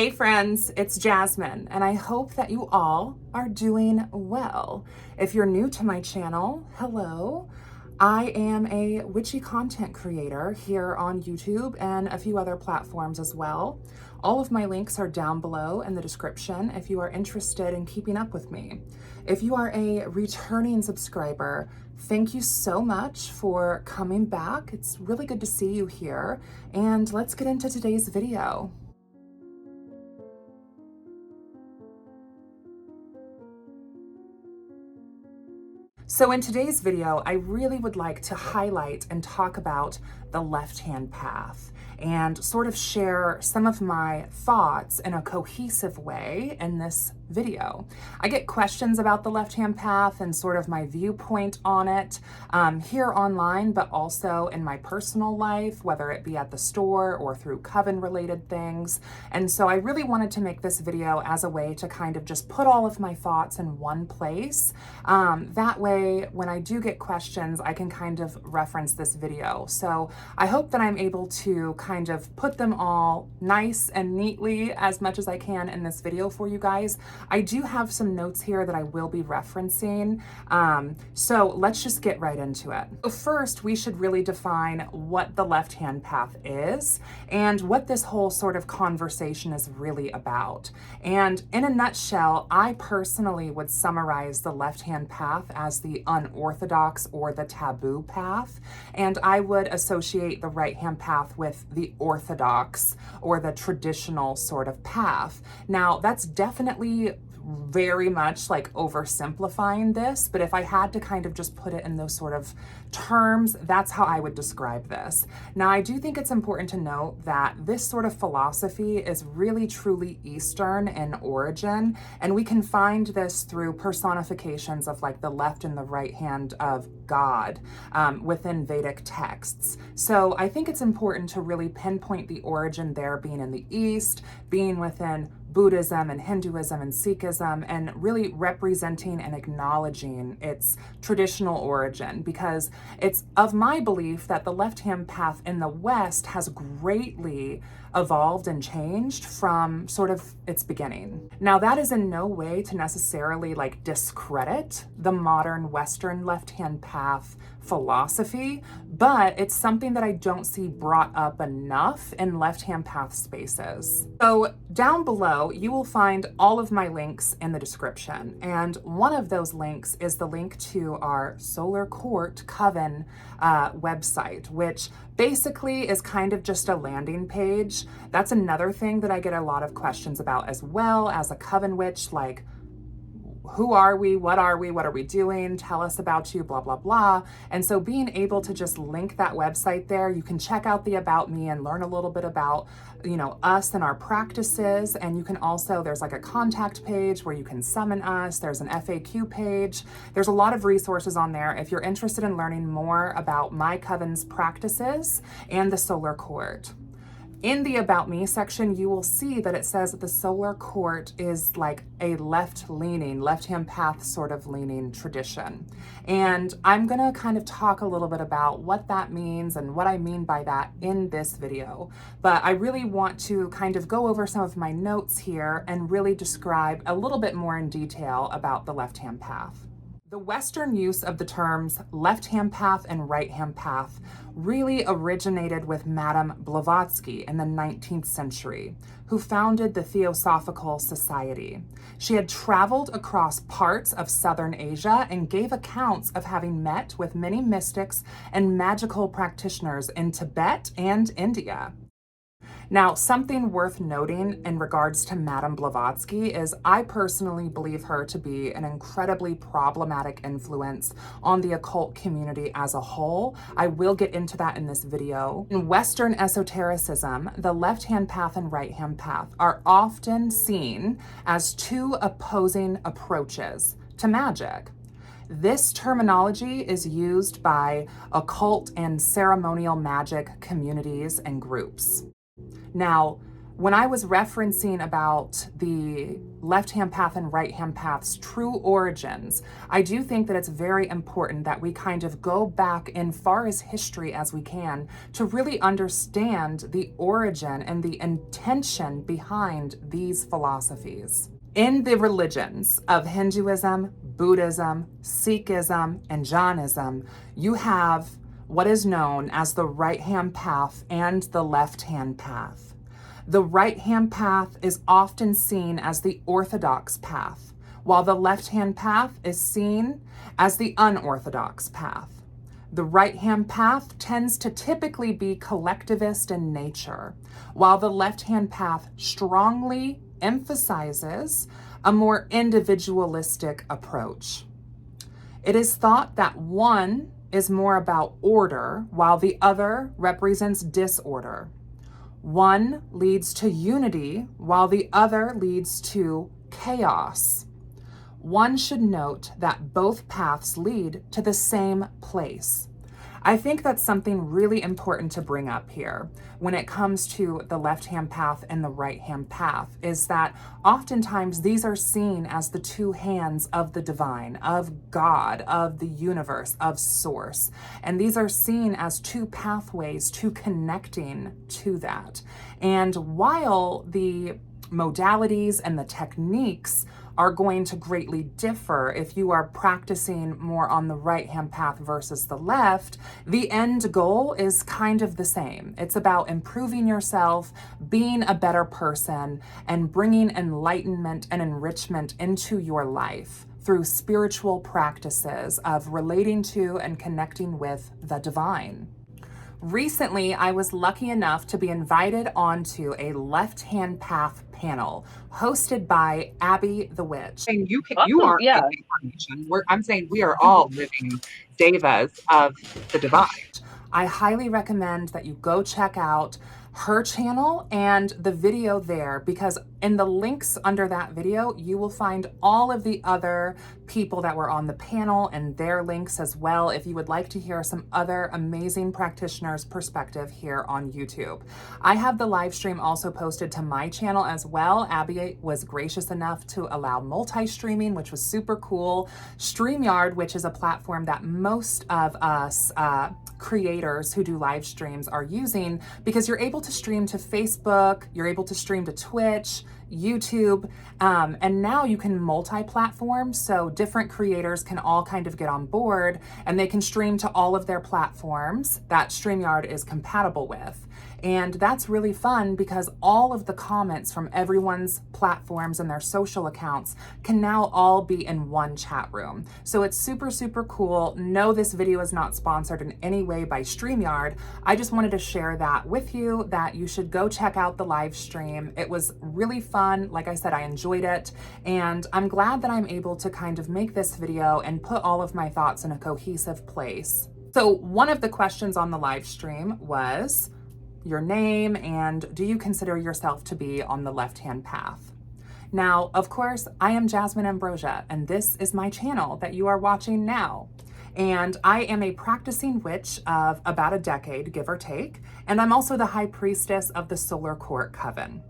Hey friends, it's Jasmine, and I hope that you all are doing well. If you're new to my channel, hello. I am a witchy content creator here on YouTube and a few other platforms as well. All of my links are down below in the description if you are interested in keeping up with me. If you are a returning subscriber, thank you so much for coming back. It's really good to see you here, and let's get into today's video. So in today's video, I really would like to highlight and talk about the left-hand path and sort of share some of my thoughts in a cohesive way in this video. I get questions about the left-hand path and sort of my viewpoint on it here online, but also in my personal life, whether it be at the store or through Coven related things. And so I really wanted to make this video as a way to kind of just put all of my thoughts in one place. That way, when I do get questions, I can kind of reference this video. So I hope that I'm able to kind of put them all nice and neatly as much as I can in this video for you guys. I do have some notes here that I will be referencing. So let's just get right into it. So first, we should really define what the left-hand path is and what this whole sort of conversation is really about. And in a nutshell, I personally would summarize the left-hand path as the unorthodox or the taboo path. And I would associate the right-hand path with the orthodox or the traditional sort of path. Now, that's definitely very much like oversimplifying this, but if I had to kind of just put it in those sort of terms, that's how I would describe this. Now, I do think it's important to note that this sort of philosophy is really truly Eastern in origin, and we can find this through personifications of like the left and the right hand of God within Vedic texts. So I think it's important to really pinpoint the origin there being in the East, being within Buddhism and Hinduism and Sikhism, and really representing and acknowledging its traditional origin, because it's of my belief that the left-hand path in the West has greatly evolved and changed from sort of its beginning. Now, that is in no way to necessarily like discredit the modern Western left-hand path philosophy, but it's something that I don't see brought up enough in left-hand path spaces. So down below, you will find all of my links in the description. And one of those links is the link to our Solar Court Coven website, which basically is kind of just a landing page. That's another thing that I get a lot of questions about as well as a Coven witch, like, who are we? What are we? What are we doing? Tell us about you, blah, blah, blah. And so being able to just link that website there, you can check out the About Me and learn a little bit about, you know, us and our practices. And you can also, there's like a contact page where you can summon us. There's an FAQ page. There's a lot of resources on there if you're interested in learning more about my Coven's practices and the Solar Court. In the About Me section, you will see that it says that the Solar Court is like a left-leaning, left-hand path sort of leaning tradition. And I'm gonna kind of talk a little bit about what that means and what I mean by that in this video. But I really want to kind of go over some of my notes here and really describe a little bit more in detail about the left-hand path. The Western use of the terms left-hand path and right-hand path really originated with Madame Blavatsky in the 19th century, who founded the Theosophical Society. She had traveled across parts of Southern Asia and gave accounts of having met with many mystics and magical practitioners in Tibet and India. Now, something worth noting in regards to Madame Blavatsky is I personally believe her to be an incredibly problematic influence on the occult community as a whole. I will get into that in this video. In Western esotericism, the left-hand path and right-hand path are often seen as two opposing approaches to magic. This terminology is used by occult and ceremonial magic communities and groups. Now, When I was referencing about the left-hand path and right-hand path's true origins, I do think that it's very important that we kind of go back in far as history as we can to really understand the origin and the intention behind these philosophies. In the religions of Hinduism, Buddhism, Sikhism, and Jainism, you have what is known as the right-hand path and the left-hand path. The right-hand path is often seen as the orthodox path, while the left-hand path is seen as the unorthodox path. The right-hand path tends to typically be collectivist in nature, while the left-hand path strongly emphasizes a more individualistic approach. It is thought that one is more about order, while the other represents disorder. One leads to unity, while the other leads to chaos. One should note that both paths lead to the same place. I think that's something really important to bring up here when it comes to the left-hand path and the right-hand path, is that oftentimes these are seen as the two hands of the divine, of God, of the universe, of source. And these are seen as two pathways to connecting to that. And while the modalities and the techniques are going to greatly differ if you are practicing more on the right-hand path versus the left, the end goal is kind of the same. It's about improving yourself, being a better person, and bringing enlightenment and enrichment into your life through spiritual practices of relating to and connecting with the divine. Recently, I was lucky enough to be invited onto a left-hand path panel hosted by Abby the Witch. And you are yeah. incarnation. I'm saying we are all living devas of the divine. I highly recommend that you go check out her channel and the video there, because in the links under that video, you will find all of the other people that were on the panel and their links as well, if you would like to hear some other amazing practitioners' perspective here on YouTube. I have the live stream also posted to my channel as well. Abby was gracious enough to allow multi-streaming, which was super cool. StreamYard, which is a platform that most of us creators who do live streams are using, because you're able to stream to Facebook, you're able to stream to Twitch, YouTube, and now you can multi-platform, so different creators can all kind of get on board and they can stream to all of their platforms that StreamYard is compatible with. And that's really fun because all of the comments from everyone's platforms and their social accounts can now all be in one chat room. So it's super, super cool. No, this video is not sponsored in any way by StreamYard. I just wanted to share that with you, that you should go check out the live stream. It was really fun. Like I said, I enjoyed it. And I'm glad that I'm able to kind of make this video and put all of my thoughts in a cohesive place. So one of the questions on the live stream was your name, and do you consider yourself to be on the left-hand path? Now, of course, I am Jasmyne Ambrosia, and this is my channel that you are watching now. And I am a practicing witch of about a decade, give or take, and I'm also the high priestess of the Solar Court Coven.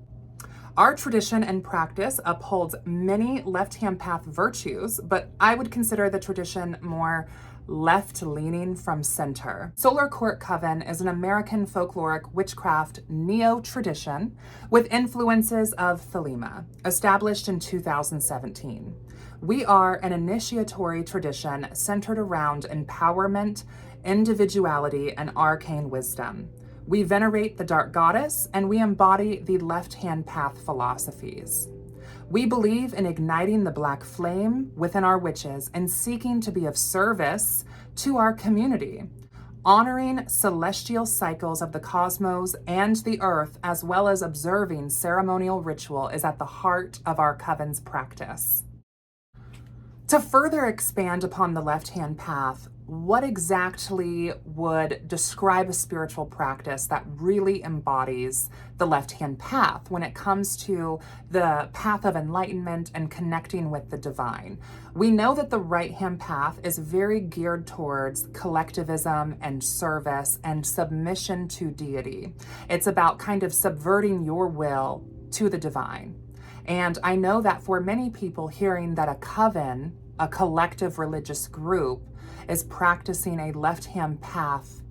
Our tradition and practice upholds many left-hand path virtues, but I would consider the tradition more left-leaning from center. Solar Court Coven is an American folkloric witchcraft neo-tradition with influences of Thelema, established in 2017. We are an initiatory tradition centered around empowerment, individuality, and arcane wisdom. We venerate the dark goddess, and we embody the left-hand path philosophies. We believe in igniting the black flame within our witches and seeking to be of service to our community. Honoring celestial cycles of the cosmos and the earth, as well as observing ceremonial ritual, is at the heart of our coven's practice. To further expand upon the left-hand path, what exactly would describe a spiritual practice that really embodies the left-hand path when it comes to the path of enlightenment and connecting with the divine? We know that the right-hand path is very geared towards collectivism and service and submission to deity. It's about kind of subverting your will to the divine. And I know that for many people, hearing that a coven, a collective religious group, is practicing a left-hand path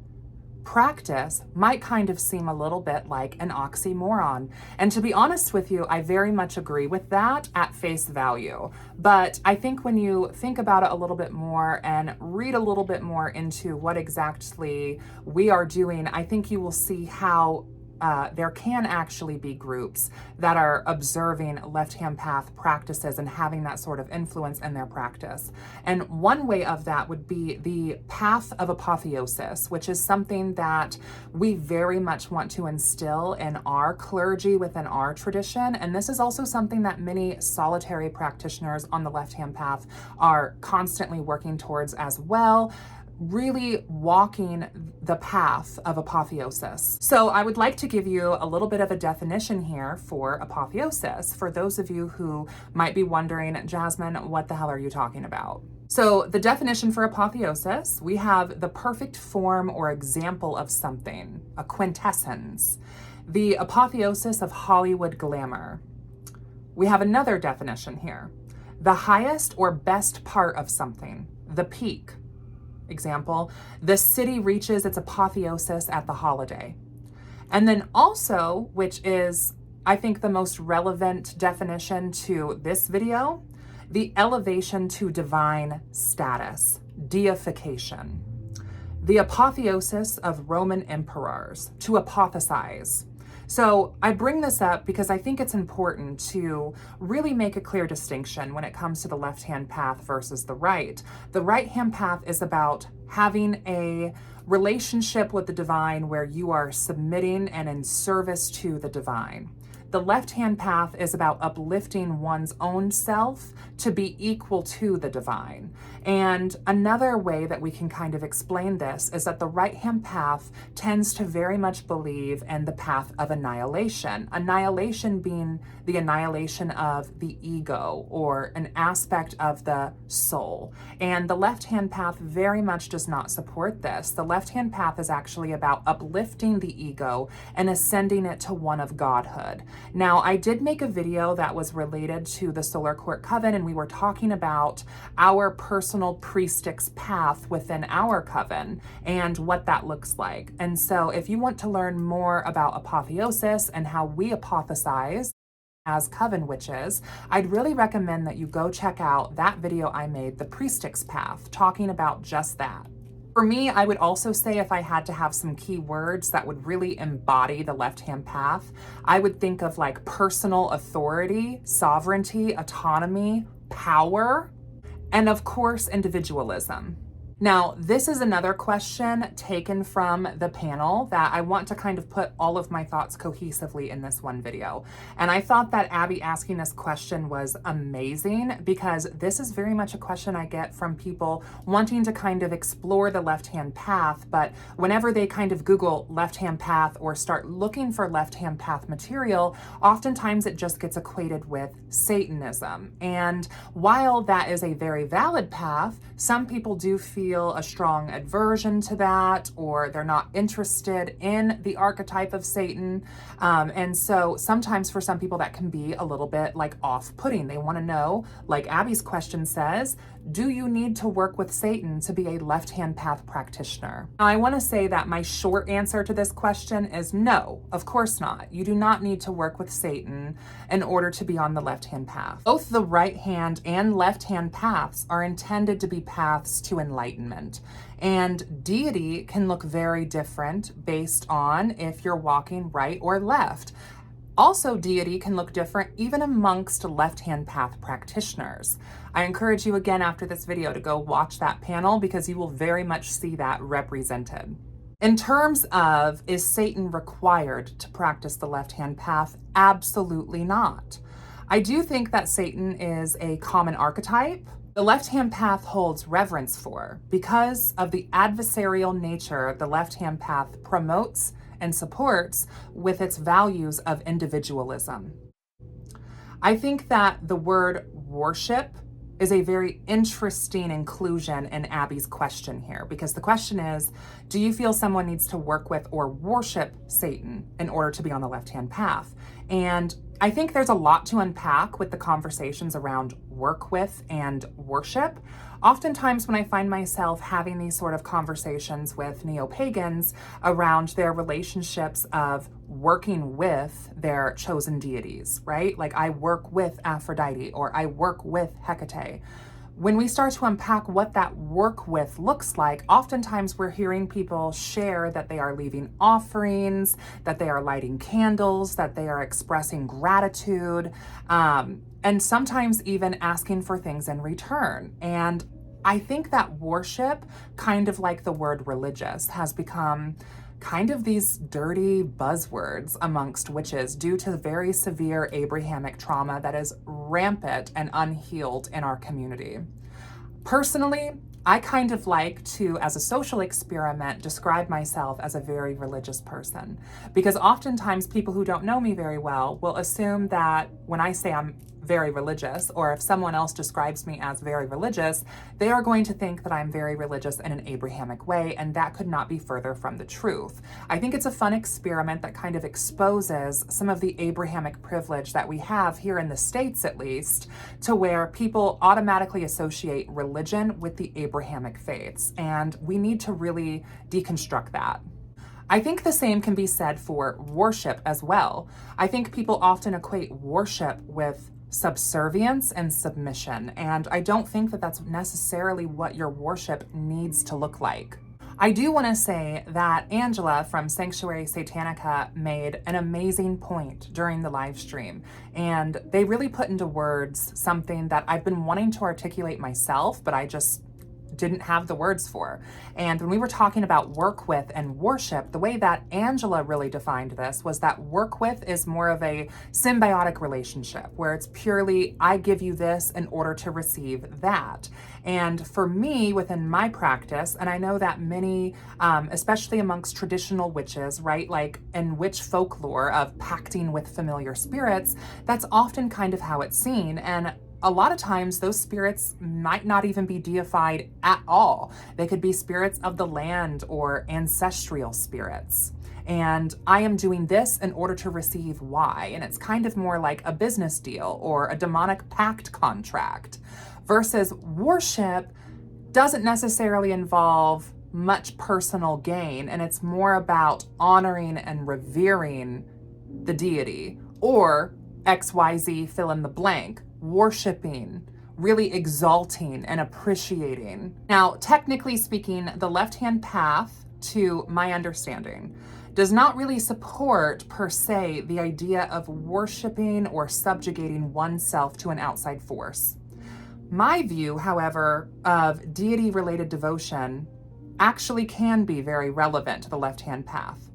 practice might kind of seem a little bit like an oxymoron. And to be honest with you, I very much agree with that at face value. But I think when you think about it a little bit more and read a little bit more into what exactly we are doing, I think you will see how there can actually be groups that are observing left-hand path practices and having that sort of influence in their practice. And one way of that would be the path of apotheosis, which is something that we very much want to instill in our clergy within our tradition. And this is also something that many solitary practitioners on the left-hand path are constantly working towards as well, really walking the path of apotheosis. So I would like to give you a little bit of a definition here for apotheosis, for those of you who might be wondering, Jasmine, what the hell are you talking about? So the definition for apotheosis, we have the perfect form or example of something, a quintessence, the apotheosis of Hollywood glamour. We have another definition here, the highest or best part of something, the peak. Example, the city reaches its apotheosis at the holiday. And then also, which is, I think, the most relevant definition to this video, the elevation to divine status, deification. The apotheosis of Roman emperors, to apothesize. So I bring this up because I think it's important to really make a clear distinction when it comes to the left-hand path versus the right. The right-hand path is about having a relationship with the divine where you are submitting and in service to the divine. The left-hand path is about uplifting one's own self to be equal to the divine. And another way that we can kind of explain this is that the right-hand path tends to very much believe in the path of annihilation. Annihilation being the annihilation of the ego or an aspect of the soul. And the left-hand path very much does not support this. The left-hand path is actually about uplifting the ego and ascending it to one of godhood. Now, I did make a video that was related to the Solar Court Coven, and we were talking about our personal priestess path within our coven and what that looks like. And so if you want to learn more about apotheosis and how we apothesize as coven witches, I'd really recommend that you go check out that video I made, the priestess path, talking about just that. For me, I would also say if I had to have some key words that would really embody the left-hand path, I would think of like personal authority, sovereignty, autonomy, power, and of course, individualism. Now, this is another question taken from the panel that I want to kind of put all of my thoughts cohesively in this one video. And I thought that Abby asking this question was amazing because this is very much a question I get from people wanting to kind of explore the left-hand path, but whenever they kind of Google left-hand path or start looking for left-hand path material, oftentimes it just gets equated with Satanism. And while that is a very valid path, some people do feel a strong aversion to that, or they're not interested in the archetype of Satan. And so sometimes for some people that can be a little bit like off-putting. They want to know, like Abby's question says, do you need to work with Satan to be a left-hand path practitioner? Now, I want to say that my short answer to this question is no, of course not. You do not need to work with Satan in order to be on the left-hand path. Both the right-hand and left-hand paths are intended to be paths to enlightenment. And deity can look very different based on if you're walking right or left. Also, deity can look different even amongst left-hand path practitioners. I encourage you again after this video to go watch that panel because you will very much see that represented. In terms of, is Satan required to practice the left-hand path? Absolutely not. I do think that Satan is a common archetype The left-hand path holds reverence for because of the adversarial nature the left-hand path promotes and supports with its values of individualism. I think that the word worship is a very interesting inclusion in Abby's question here, because the question is, do you feel someone needs to work with or worship Satan in order to be on the left-hand path? And I think there's a lot to unpack with the conversations around work with and worship. Oftentimes when I find myself having these sort of conversations with neo-pagans around their relationships of working with their chosen deities, right? Like I work with Aphrodite or I work with Hecate. When we start to unpack what that work with looks like, oftentimes we're hearing people share that they are leaving offerings, that they are lighting candles, that they are expressing gratitude, and sometimes even asking for things in return. And I think that worship, kind of like the word religious, has become kind of these dirty buzzwords amongst witches due to very severe Abrahamic trauma that is rampant and unhealed in our community. Personally, I kind of like to, as a social experiment, describe myself as a very religious person, because oftentimes people who don't know me very well will assume that when I say I'm very religious, or if someone else describes me as very religious, they are going to think that I'm very religious in an Abrahamic way, and that could not be further from the truth. I think it's a fun experiment that kind of exposes some of the Abrahamic privilege that we have here in the States, at least, to where people automatically associate religion with the Abrahamic faiths, and we need to really deconstruct that. I think the same can be said for worship as well. I think people often equate worship with subservience and submission, and I don't think that that's necessarily what your worship needs to look like. I do want to say that Angela from Sanctuary Satanica made an amazing point during the live stream, and they really put into words something that I've been wanting to articulate myself, but I just didn't have the words for. And when we were talking about work with and worship, the way that Angela really defined this was that work with is more of a symbiotic relationship where it's purely, I give you this in order to receive that. And for me, within my practice, and I know that many, especially amongst traditional witches, right, like in witch folklore of pacting with familiar spirits, that's often kind of how it's seen. And a lot of times those spirits might not even be deified at all. They could be spirits of the land or ancestral spirits. And I am doing this in order to receive Y. And it's kind of more like a business deal or a demonic pact contract. Versus worship doesn't necessarily involve much personal gain. And it's more about honoring and revering the deity, or XYZ fill in the blank, worshiping, really exalting and appreciating. Now, technically speaking, the left-hand path, to my understanding, does not really support per se the idea of worshiping or subjugating oneself to an outside force. My view, however, of deity-related devotion actually can be very relevant to the left-hand path.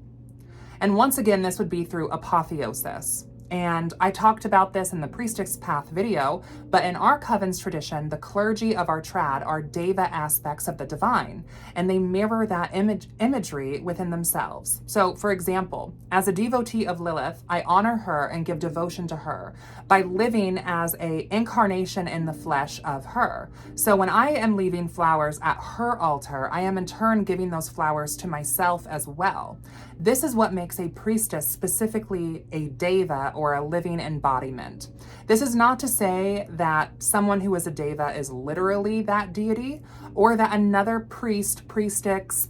And once again, this would be through apotheosis. And I talked about this in the Priestess Path video, but in our Coven's tradition, the clergy of our trad are deva aspects of the divine, and they mirror that imagery within themselves. So, for example, as a devotee of Lilith, I honor her and give devotion to her by living as an incarnation in the flesh of her. So when I am leaving flowers at her altar, I am in turn giving those flowers to myself as well. This is what makes a priestess specifically a deva, or a living embodiment. This is not to say that someone who is a deva is literally that deity, or that another priest, priestess,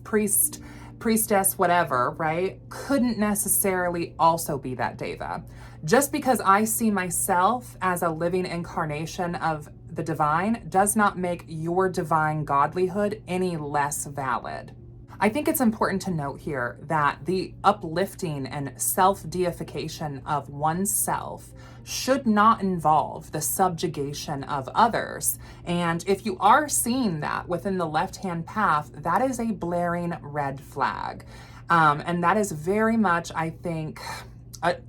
priestess, whatever, right, couldn't necessarily also be that deva. Just because I see myself as a living incarnation of the divine does not make your divine godlyhood any less valid. I think it's important to note here that the uplifting and self-deification of oneself should not involve the subjugation of others. And if you are seeing that within the left-hand path, that is a blaring red flag. And that is very much, I think,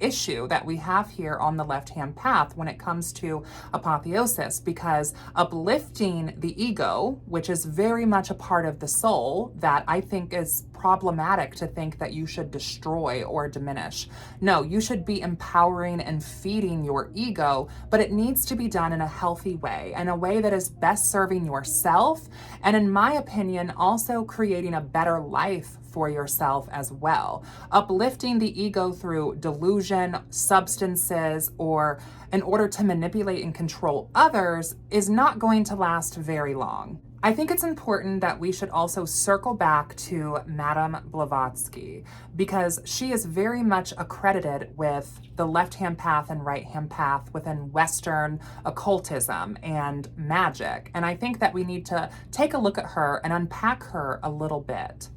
issue that we have here on the left-hand path when it comes to apotheosis, because uplifting the ego, which is very much a part of the soul that I think is problematic to think that you should destroy or diminish. No, you should be empowering and feeding your ego, but it needs to be done in a healthy way, in a way that is best serving yourself, and in my opinion, also creating a better life for yourself as well. Uplifting the ego through delusion, substances, or in order to manipulate and control others is not going to last very long. I think it's important that we should also circle back to Madame Blavatsky, because she is very much accredited with the left-hand path and right-hand path within Western occultism and magic. And I think that we need to take a look at her and unpack her a little bit.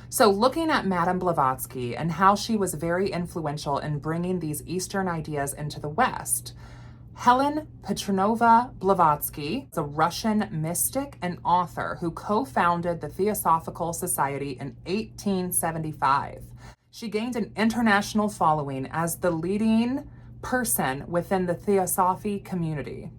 So looking at Madame Blavatsky and how she was very influential in bringing these Eastern ideas into the West, Helen Petrovna Blavatsky is a Russian mystic and author who co-founded the Theosophical Society in 1875. She gained an international following as the leading person within the Theosophy community.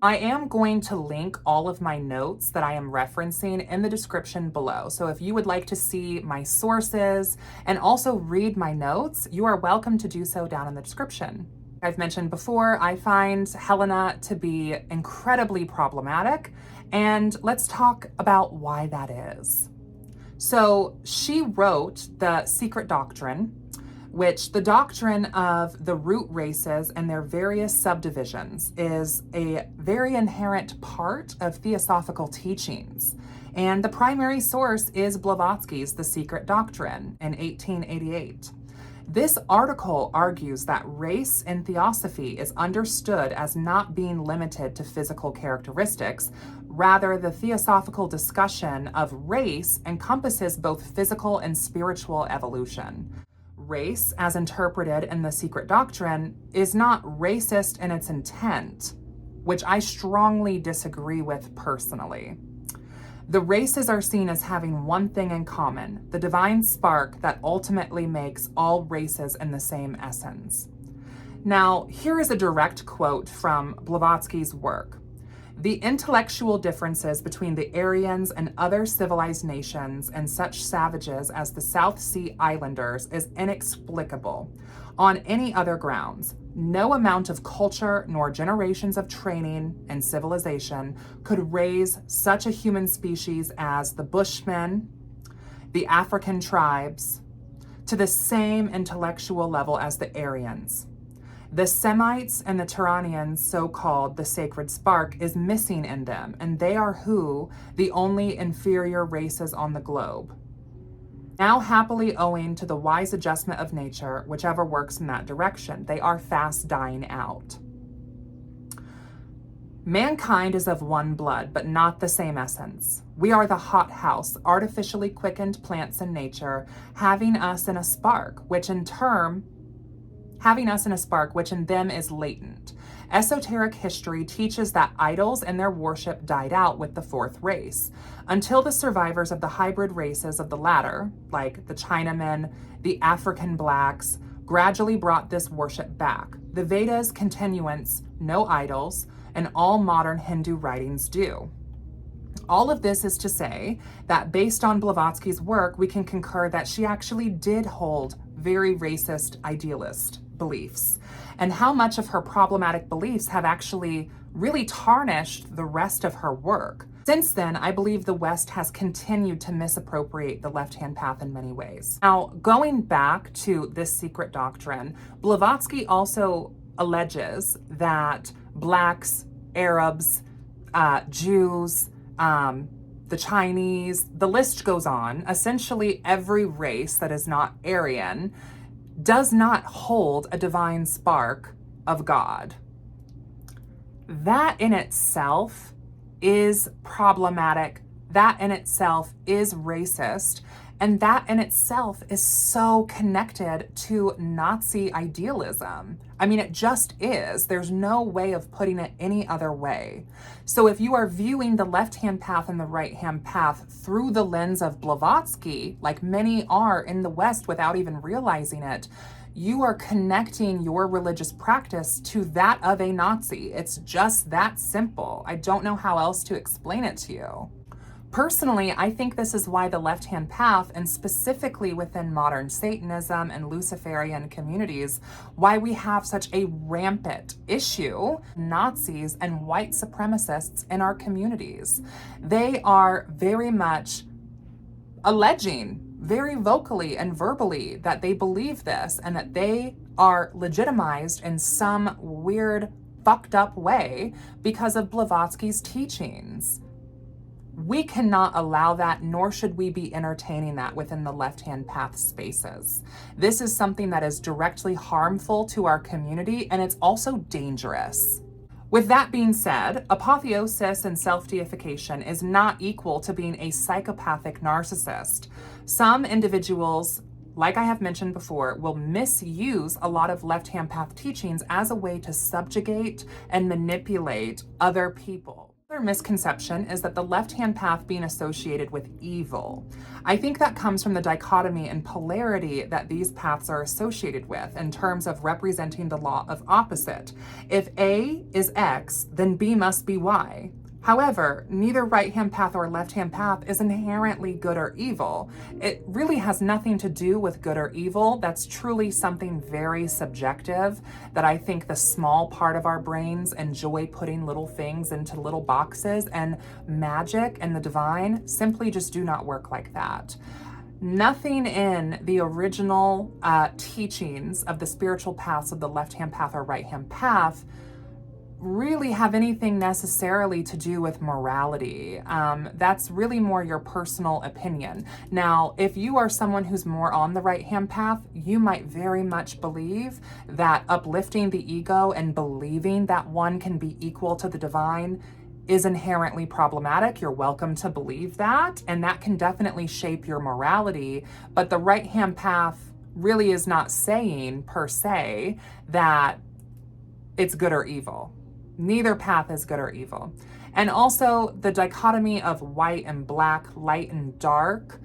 I am going to link all of my notes that I am referencing in the description below. So if you would like to see my sources and also read my notes, you are welcome to do so down in the description. I've mentioned before, I find Helena to be incredibly problematic, and let's talk about why that is. So she wrote The Secret Doctrine, which the doctrine of the root races and their various subdivisions is a very inherent part of theosophical teachings. And the primary source is Blavatsky's The Secret Doctrine in 1888. This article argues that race in theosophy is understood as not being limited to physical characteristics. Rather, the theosophical discussion of race encompasses both physical and spiritual evolution. Race, as interpreted in The Secret Doctrine, is not racist in its intent, which I strongly disagree with personally. The races are seen as having one thing in common, the divine spark that ultimately makes all races in the same essence. Now, here is a direct quote from Blavatsky's work. The intellectual differences between the Aryans and other civilized nations and such savages as the South Sea Islanders is inexplicable on any other grounds. No amount of culture nor generations of training and civilization could raise such a human species as the Bushmen, the African tribes, to the same intellectual level as the Aryans. The Semites and the Turanians, so-called the sacred spark, is missing in them, and they are the only inferior races on the globe. Now happily owing to the wise adjustment of nature, whichever works in that direction, they are fast dying out. Mankind is of one blood, but not the same essence. We are the hothouse, artificially quickened plants in nature, having us in a spark, which in them is latent. Esoteric history teaches that idols and their worship died out with the fourth race, until the survivors of the hybrid races of the latter, like the Chinamen, the African blacks, gradually brought this worship back. The Vedas continuance, no idols, and all modern Hindu writings do. All of this is to say that based on Blavatsky's work, we can concur that she actually did hold very racist idealist beliefs, and how much of her problematic beliefs have actually really tarnished the rest of her work. Since then, I believe the West has continued to misappropriate the left-hand path in many ways. Now, going back to this secret doctrine, Blavatsky also alleges that Blacks, Arabs, Jews, the Chinese, the list goes on, essentially every race that is not Aryan, does not hold a divine spark of God. That in itself is problematic. That in itself is racist. And that in itself is so connected to Nazi idealism. I mean, it just is. There's no way of putting it any other way. So if you are viewing the left-hand path and the right-hand path through the lens of Blavatsky, like many are in the West without even realizing it, you are connecting your religious practice to that of a Nazi. It's just that simple. I don't know how else to explain it to you. Personally, I think this is why the left-hand path, and specifically within modern Satanism and Luciferian communities, why we have such a rampant issue, Nazis and white supremacists in our communities. They are very much alleging very vocally and verbally that they believe this and that they are legitimized in some weird, fucked up way because of Blavatsky's teachings. We cannot allow that, nor should we be entertaining that within the left-hand path spaces. This is something that is directly harmful to our community, and it's also dangerous. With that being said, apotheosis and self-deification is not equal to being a psychopathic narcissist. Some individuals, like I have mentioned before, will misuse a lot of left-hand path teachings as a way to subjugate and manipulate other people. Another misconception is that the left-hand path being associated with evil. I think that comes from the dichotomy and polarity that these paths are associated with in terms of representing the law of opposite. If A is X, then B must be Y. However, neither right-hand path or left-hand path is inherently good or evil. It really has nothing to do with good or evil. That's truly something very subjective that I think the small part of our brains enjoy putting little things into little boxes, and magic and the divine simply just do not work like that. Nothing in the original teachings of the spiritual paths of the left-hand path or right-hand path really have anything necessarily to do with morality. That's really more your personal opinion. Now, if you are someone who's more on the right-hand path, you might very much believe that uplifting the ego and believing that one can be equal to the divine is inherently problematic. You're welcome to believe that, and that can definitely shape your morality. But the right-hand path really is not saying, per se, that it's good or evil. Neither path is good or evil. And also the dichotomy of white and black, light and dark,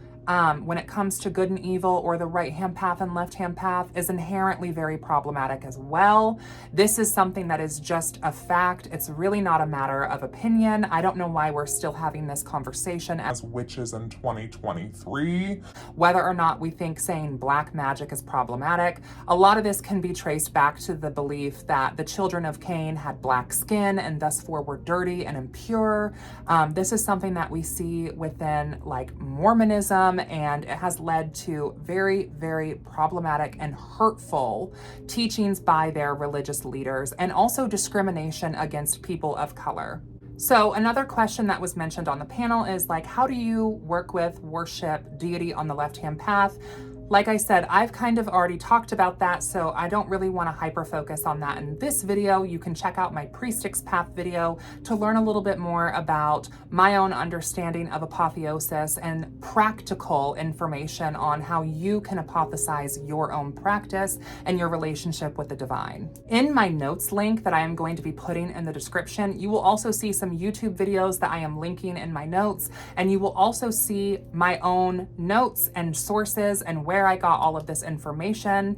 when it comes to good and evil, or the right-hand path and left-hand path, is inherently very problematic as well. This is something that is just a fact. It's really not a matter of opinion. I don't know why we're still having this conversation as witches in 2023. Whether or not we think saying black magic is problematic, a lot of this can be traced back to the belief that the children of Cain had black skin and thus were dirty and impure. This is something that we see within like Mormonism, and it has led to very, very problematic and hurtful teachings by their religious leaders, and also discrimination against people of color. So another question that was mentioned on the panel is like, how do you work with, worship deity on the left-hand path? Like I said, I've kind of already talked about that, so I don't really want to hyper focus on that in this video. You can check out my Priestess Path video to learn a little bit more about my own understanding of apotheosis and practical information on how you can apothesize your own practice and your relationship with the divine. In my notes link that I am going to be putting in the description, you will also see some YouTube videos that I am linking in my notes, and you will also see my own notes and sources and where I got all of this information.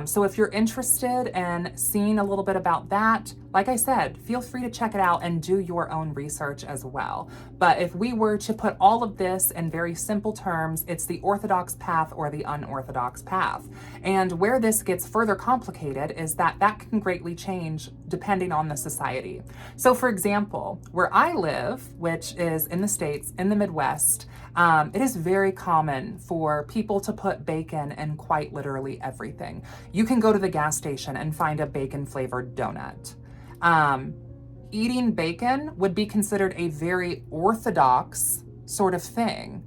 So if you're interested in seeing a little bit about that, like I said, feel free to check it out and do your own research as well. But if we were to put all of this in very simple terms, it's the orthodox path or the unorthodox path. And where this gets further complicated is that that can greatly change depending on the society. So for example, where I live, which is in the States, in the Midwest, it is very common for people to put bacon in quite literally everything. You can go to the gas station and find a bacon flavored donut. Eating bacon would be considered a very orthodox sort of thing.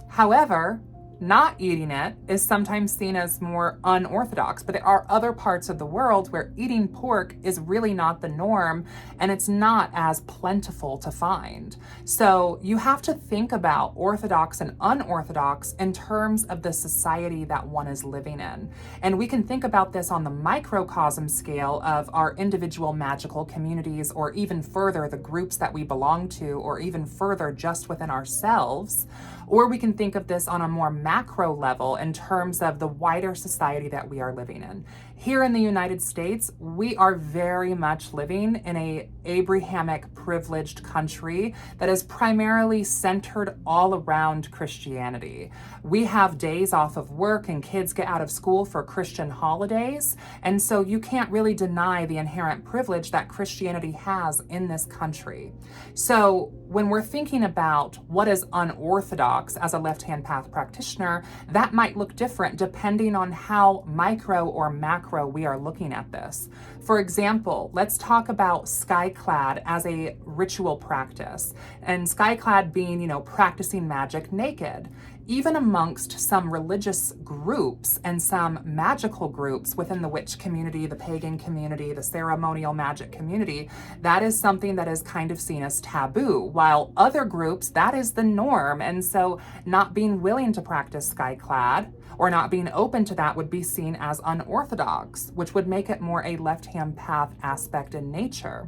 However, not eating it is sometimes seen as more unorthodox, but there are other parts of the world where eating pork is really not the norm, and it's not as plentiful to find. So you have to think about orthodox and unorthodox in terms of the society that one is living in. And we can think about this on the microcosm scale of our individual magical communities, or even further, the groups that we belong to, or even further, just within ourselves. Or we can think of this on a more macro level in terms of the wider society that we are living in. Here in the United States, we are very much living in a Abrahamic privileged country that is primarily centered all around Christianity. We have days off of work and kids get out of school for Christian holidays. And so you can't really deny the inherent privilege that Christianity has in this country. So when we're thinking about what is unorthodox as a left-hand path practitioner, that might look different depending on how micro or macro we are looking at this. For example, let's talk about skyclad as a ritual practice, and skyclad being, practicing magic naked. Even amongst some religious groups and some magical groups within the witch community, the pagan community, the ceremonial magic community, that is something that is kind of seen as taboo, while other groups, that is the norm. And so not being willing to practice skyclad or not being open to that would be seen as unorthodox, which would make it more a left-hand path aspect in nature.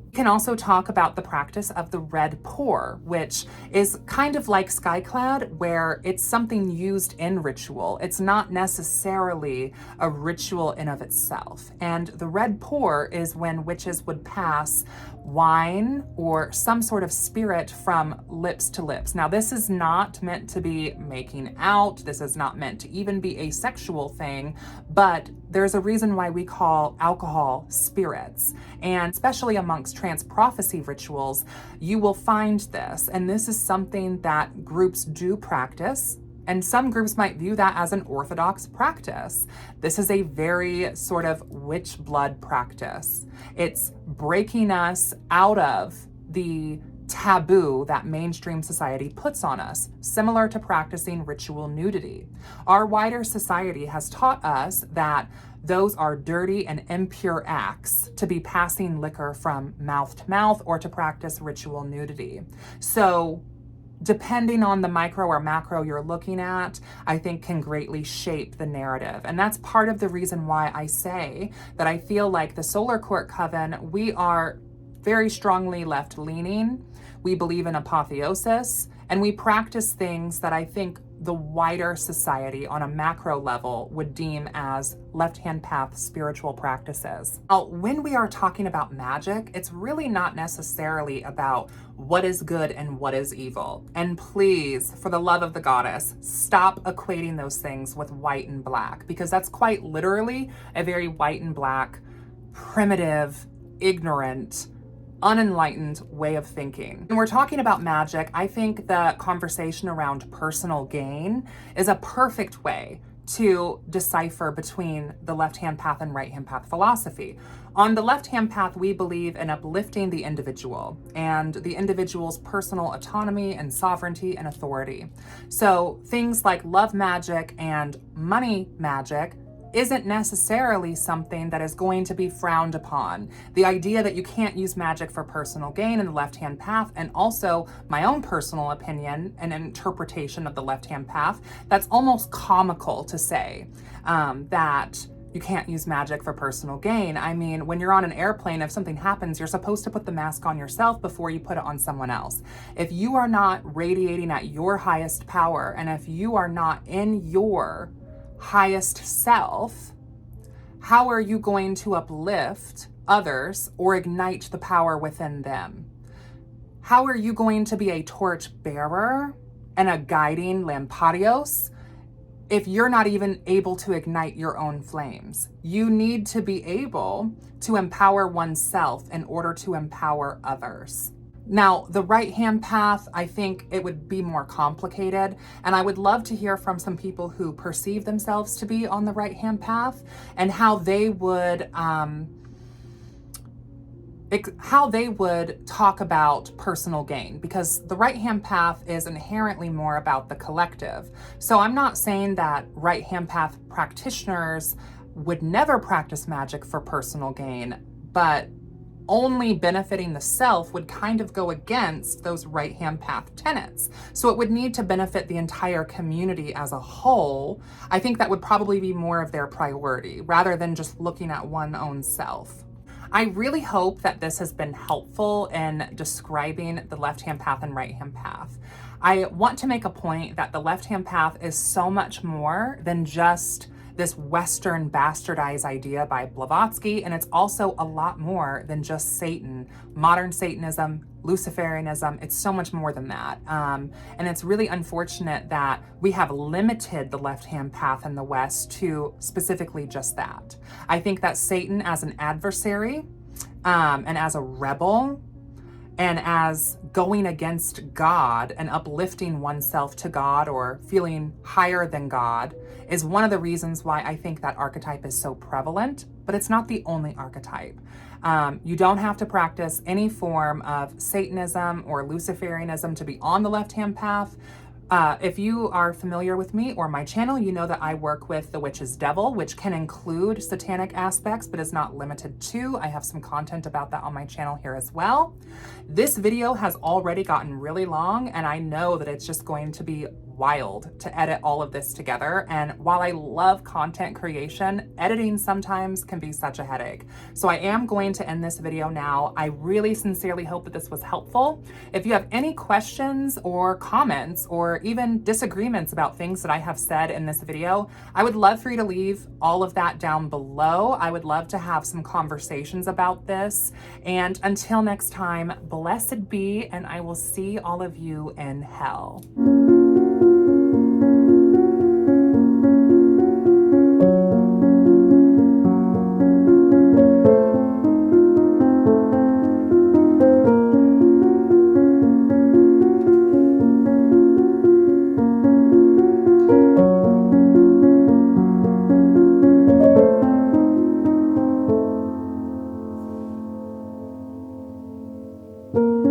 We can also talk about the practice of the red pour, which is kind of like skyclad, where it's something used in ritual. It's not necessarily a ritual in of itself. And the red pour is when witches would pass wine or some sort of spirit from lips to lips. Now, this is not meant to be making out. This is not meant to even be a sexual thing, but there's a reason why we call alcohol spirits. And especially amongst trance prophecy rituals, you will find this. And this is something that groups do practice. And some groups might view that as an orthodox practice. This is a very sort of witch blood practice. It's breaking us out of the taboo that mainstream society puts on us, similar to practicing ritual nudity. Our wider society has taught us that those are dirty and impure acts to be passing liquor from mouth to mouth or to practice ritual nudity. So depending on the micro or macro you're looking at, I think can greatly shape the narrative. And that's part of the reason why I say that I feel like the Solar Court Coven, we are very strongly left-leaning. We believe in apotheosis, and we practice things that I think the wider society on a macro level would deem as left-hand path spiritual practices. Now, when we are talking about magic, it's really not necessarily about what is good and what is evil. And please, for the love of the goddess, stop equating those things with white and black, because that's quite literally a very white and black, primitive, ignorant, unenlightened way of thinking. When we're talking about magic, I think the conversation around personal gain is a perfect way to decipher between the left-hand path and right-hand path philosophy. On the left-hand path, we believe in uplifting the individual and the individual's personal autonomy and sovereignty and authority. So things like love magic and money magic isn't necessarily something that is going to be frowned upon. The idea that you can't use magic for personal gain in the left-hand path, and also my own personal opinion and interpretation of the left-hand path, that's almost comical to say that you can't use magic for personal gain. I mean, when you're on an airplane, if something happens, you're supposed to put the mask on yourself before you put it on someone else. If you are not radiating at your highest power, and if you are not in your highest self, how are you going to uplift others or ignite the power within them? How are you going to be a torch bearer and a guiding lamparios if you're not even able to ignite your own flames? You need to be able to empower oneself in order to empower others. Now, the right-hand path, I think it would be more complicated, and I would love to hear from some people who perceive themselves to be on the right-hand path and how they would talk about personal gain, because the right-hand path is inherently more about the collective. So I'm not saying that right-hand path practitioners would never practice magic for personal gain, but only benefiting the self would kind of go against those right-hand path tenets. So it would need to benefit the entire community as a whole. I think that would probably be more of their priority rather than just looking at one's own self. I really hope that this has been helpful in describing the left-hand path and right-hand path. I want to make a point that the left-hand path is so much more than just this Western bastardized idea by Blavatsky, and it's also a lot more than just Satan, modern Satanism, Luciferianism. It's so much more than that. And it's really unfortunate that we have limited the left-hand path in the West to specifically just that. I think that Satan as an adversary and as a rebel and as going against God and uplifting oneself to God or feeling higher than God is one of the reasons why I think that archetype is so prevalent, but it's not the only archetype. You don't have to practice any form of Satanism or Luciferianism to be on the left-hand path. If you are familiar with me or my channel, you know that I work with the witch's devil, which can include satanic aspects, but is not limited to. I have some content about that on my channel here as well. This video has already gotten really long, and I know that it's just going to be wild to edit all of this together. And while I love content creation, editing sometimes can be such a headache. So I am going to end this video now. I really sincerely hope that this was helpful. If you have any questions or comments or even disagreements about things that I have said in this video, I would love for you to leave all of that down below. I would love to have some conversations about this. And until next time, blessed be, and I will see all of you in hell. Thank you.